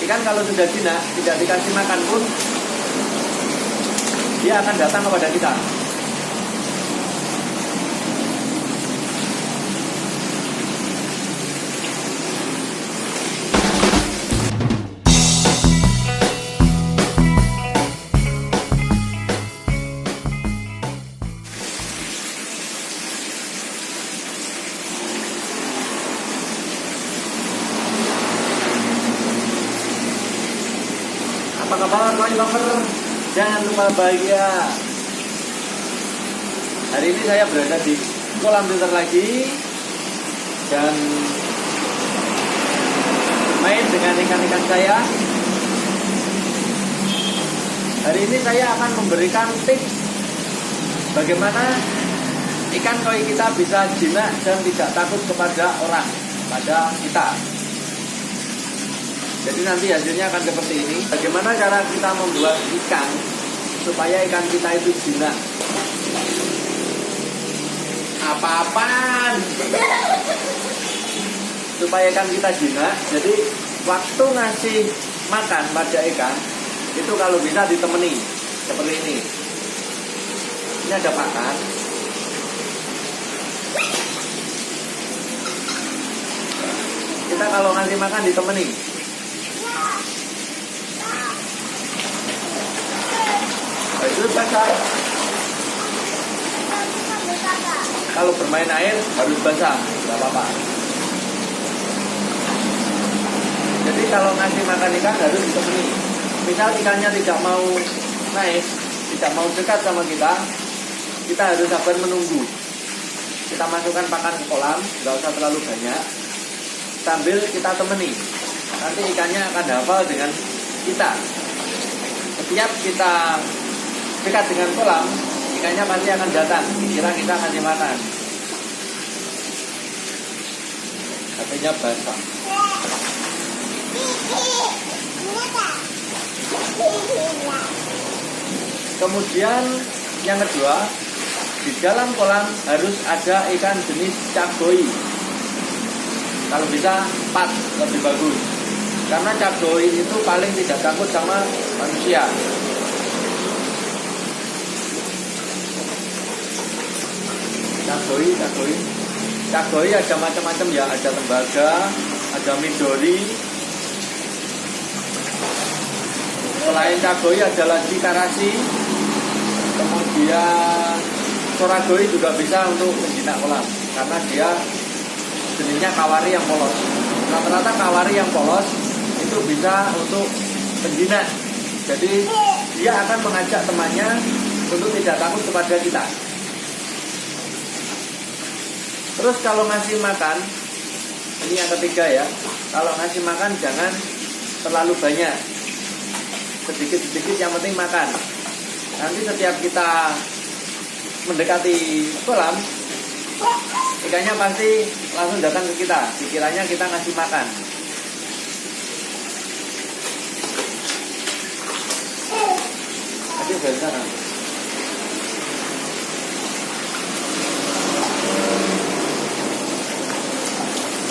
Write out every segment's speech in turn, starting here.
Ikan kalau sudah jinak, tidak dikasih makan pun, dia akan datang kepada kita. Apa kabar koi lover? Jangan lupa bahagia. Hari ini saya berada di kolam filter lagi dan main dengan ikan-ikan saya. Hari ini saya akan memberikan tips bagaimana ikan koi kita bisa jinak dan tidak takut kepada orang, pada kita. Jadi nanti hasilnya akan seperti ini. Bagaimana cara kita membuat ikan supaya ikan kita itu jinak? Apa-apaan? Supaya ikan kita jinak. Jadi waktu ngasih makan pada ikan itu kalau bisa ditemani seperti ini. Ini ada pakan. Kita kalau ngasih makan ditemani. Itu basah. Kalau bermain air harus basah, nggak apa-apa. Jadi kalau ngasih makan ikan harus ditemani. Misal ikannya tidak mau naik, tidak mau dekat sama kita harus sabar menunggu. Kita masukkan pakan ke kolam, nggak usah terlalu banyak, sambil kita temani. Nanti ikannya akan hafal dengan kita. Setiap kita dekat dengan kolam, ikannya pasti akan datang, dikira kita akan dimakan. HP-nya basah. Kemudian yang kedua, di dalam kolam harus ada ikan jenis cakdoi. Kalau bisa 4 lebih bagus, karena cakdoi itu paling tidak takut sama manusia. Cakdoi ada macam-macam ya, ada tembaga, ada midori. Selain cakdoi ada lagi karasi, kemudian soradoi juga bisa untuk menjinak kolam, karena dia jenisnya kawari yang polos. Rata-rata kawari yang polos itu bisa untuk menjinak. Jadi dia akan mengajak temannya untuk tidak takut kepada kita. Terus kalau ngasih makan, ini yang ketiga ya, kalau ngasih makan jangan terlalu banyak, sedikit-sedikit yang penting makan. Nanti setiap kita mendekati kolam, ikannya pasti langsung datang ke kita, dikiranya kita ngasih makan. Tapi benar.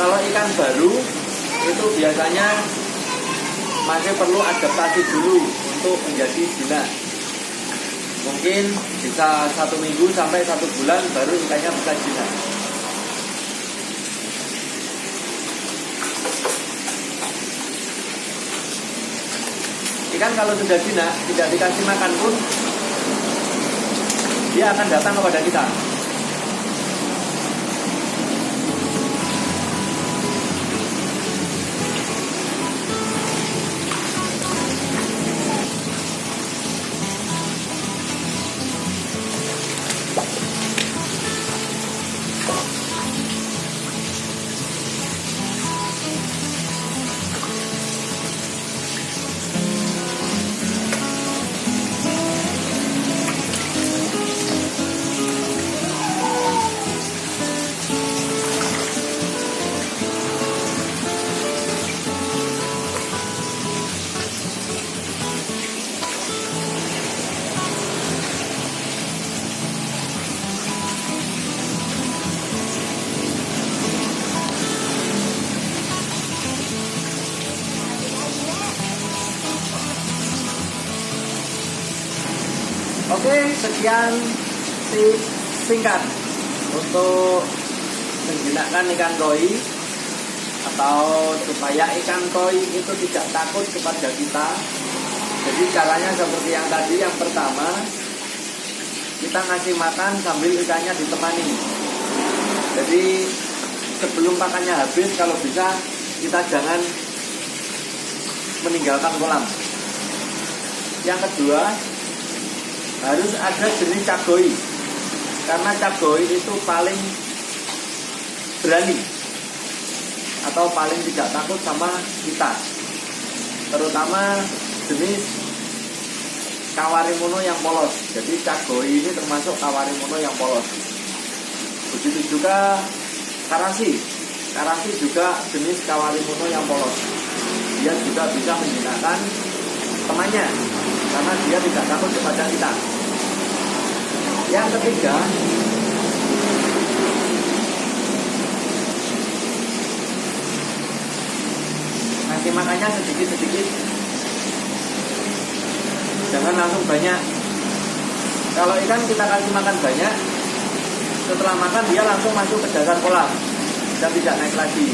Kalau ikan baru itu biasanya masih perlu adaptasi dulu untuk menjadi jinak. Mungkin bisa 1 minggu sampai 1 bulan baru ikannya bisa jinak. Ikan kalau sudah jinak, tidak dikasih makan pun, dia akan datang kepada kita. Oke, sekian tips singkat untuk menjinakkan ikan koi, atau supaya ikan koi itu tidak takut kepada kita. Jadi caranya seperti yang tadi. Yang pertama, kita ngasih makan sambil ikannya ditemani. Jadi sebelum makannya habis, kalau bisa kita jangan meninggalkan kolam. Yang kedua, harus ada jenis cakgoi, karena cakgoi itu paling berani atau paling tidak takut sama kita, terutama jenis kawarimono yang polos. Jadi cakgoi ini termasuk kawarimono yang polos. Begitu juga karasi juga jenis kawarimono yang polos. Dia juga bisa menjinakkan temannya karena dia tidak takut kepada kita. Yang ketiga, ngasih makannya sedikit-sedikit, jangan langsung banyak. Kalau ikan kita kasih makan banyak, setelah makan dia langsung masuk ke dasar kolam dan tidak naik lagi.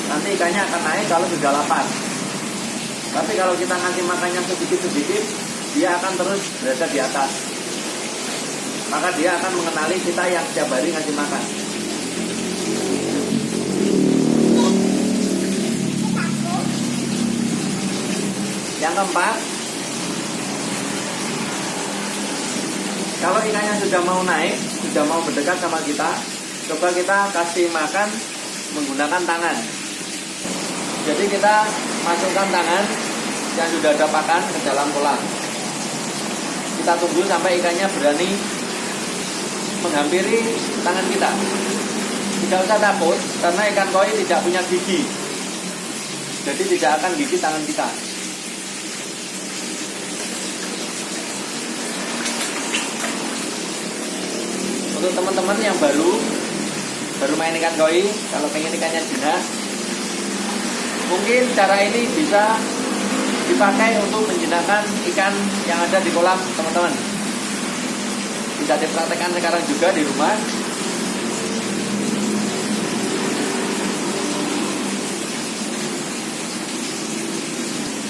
Nanti ikannya akan naik kalau sudah lapar. Tapi kalau kita ngasih makannya sedikit-sedikit, dia akan terus berada di atas. Maka dia akan mengenali kita yang setiap hari ngasih makan. Yang keempat, kalau ikannya sudah mau naik, sudah mau mendekat sama kita, coba kita kasih makan menggunakan tangan. Jadi kita masukkan tangan yang sudah ada pakan ke dalam kolam. Kita tunggu sampai ikannya berani menghampiri tangan kita. Tidak usah takut, karena ikan koi tidak punya gigi, jadi tidak akan gigit tangan kita. Untuk teman-teman yang baru main ikan koi, kalau pengen ikannya jinak, mungkin cara ini bisa dipakai untuk menjinakkan ikan yang ada di kolam teman-teman. Bisa dipraktekkan sekarang juga di rumah.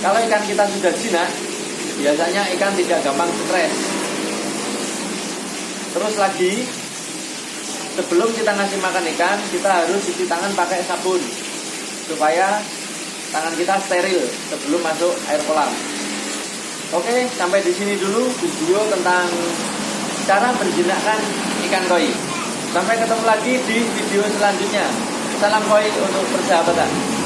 Kalau ikan kita sudah jinak, biasanya ikan tidak gampang stres. Terus lagi, sebelum kita ngasih makan ikan, kita harus cuci tangan pakai sabun supaya tangan kita steril sebelum masuk air kolam. Oke, sampai di sini dulu video tentang cara menjinakkan ikan koi. Sampai ketemu lagi di video selanjutnya. Salam koi untuk persahabatan.